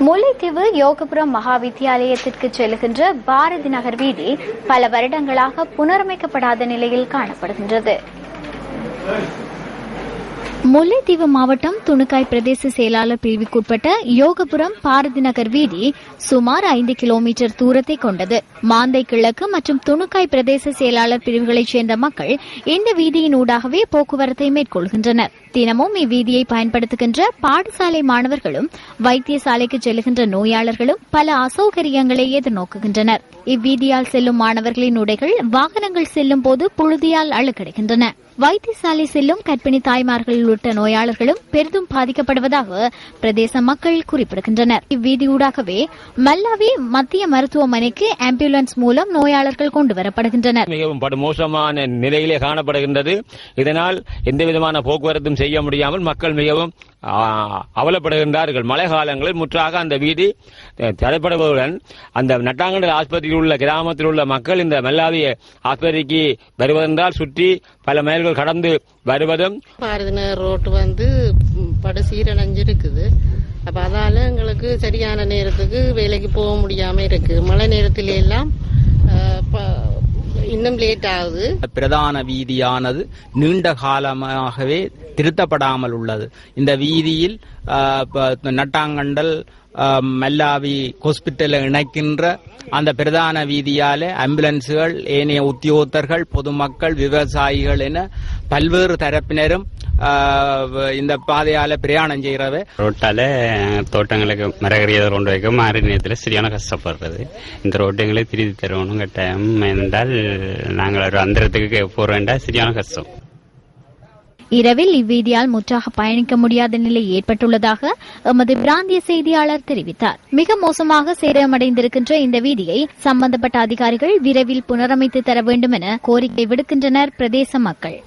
முல்லைத்தீவு யோகபுரம் மகாவித்தியாலயத்திற்கு செல்லுகின்ற பாரதி நகர் வீதி பல வருடங்களாக புனரமைக்கப்படாத நிலையில் காணப்படுகின்றது. முல்லைத்தீவு மாவட்டம் துணுக்காய் பிரதேச செயலாளர் பிரிவுக்குட்பட்ட யோகபுரம் பாரதி நகர் வீதி சுமார் 5 கிலோமீட்டர் தூரத்தை கொண்டது. மாந்தை கிழக்கு மற்றும் துணுக்காய் பிரதேச செயலாளர் பிரிவுகளைச் சேர்ந்த மக்கள் இந்த வீதியின் ஊடாகவே போக்குவரத்தை மேற்கொள்கின்றனர். தினமும் இவ்வீதியை பயன்படுத்துகின்ற பாடசாலை மாணவர்களும் வைத்தியசாலைக்கு செல்லுகின்ற நோயாளர்களும் பல அசௌகரியங்களை எதிர்நோக்குகின்றனர். இவ்வீதியால் செல்லும் மாணவர்களின் உடைகள் வாகனங்கள் செல்லும் போது புழுதியால் அழுக்கடைகின்றன. வைத்தியசாலை செல்லும் கர்ப்பிணி தாய்மார்கள் உள்ளிட்ட நோயாளர்களும் பெரிதும் பாதிக்கப்படுவதாக பிரதேச மக்கள் குறிப்பிடுகின்றனர். இவ்வீதியூடாகவே மல்லாவி மத்திய மருத்துவமனைக்கு ஆம்புலன்ஸ் மூலம் நோயாளர்கள் கொண்டு வரப்படுகின்றனர். மிகவும் படுமோசமான நிலையிலே காணப்படுகின்றது. இதனால் எந்தவிதமான போக்குவரத்தும் செய்ய முடியாமல் மக்கள் மிகவும் அவலப்படுகின்றார்கள். மழை காலங்களில் முற்றாக அந்த வீதி தடைப்படுவதுடன் அந்த நட்டாங்கண்டல் ஆஸ்பத்திரியில் உள்ள கிராமத்தில் உள்ள மக்கள் இந்த மல்லாவிய ஆஸ்பத்திரிக்கு வருவதென்றால் சுற்றி பல மைல்கள் கடந்து வருவதும் பாரதிநகர் ரோட்டு படு சீரடைஞ்சிருக்குது. அப்ப அதால எங்களுக்கு சரியான நேரத்துக்கு வேலைக்கு போக முடியாம இருக்கு. மழை நேரத்தில எல்லாம் இன்னும் லேட் ஆகுது. பிரதான வீதியானது நீண்ட காலமாகவே திருத்தப்படாமல் உள்ளது. இந்த வீதியில் நட்டாங்கண்டல் மல்லாவி ஹாஸ்பிட்டலை இணைக்கின்ற அந்த பிரதான வீதியால ஆம்புலன்ஸுகள், ஏனைய உத்தியோகத்தர்கள், பொதுமக்கள், விவசாயிகள் என பல்வேறு தரப்பினரும் இந்த பாதையால பிரயாணம் செய்யறவை. ரோட்டால தோட்டங்களுக்கு மரகறியதை கொண்டு வைக்க மாறி நேரத்தில் சரியான கஷ்டப்படுறது. இந்த ரோட்டுங்களை திருத்தி தருவணும் கட்டாயம் என்றால் நாங்கள் ஒரு அந்தரத்துக்கு போற வேண்டாம், சரியான கஷ்டம். இரவில் இவ்வீதியால் முற்றாக பயணிக்க முடியாத நிலை ஏற்பட்டுள்ளதாக எமது பிராந்திய செய்தியாளர் தெரிவித்தார். மிக மோசமாக சேதமடைந்திருக்கின்ற இந்த வீதியை சம்பந்தப்பட்ட அதிகாரிகள் விரைவில் புனரமைத்து தர வேண்டும் என கோரிக்கை விடுக்கின்றனர் பிரதேச மக்கள்.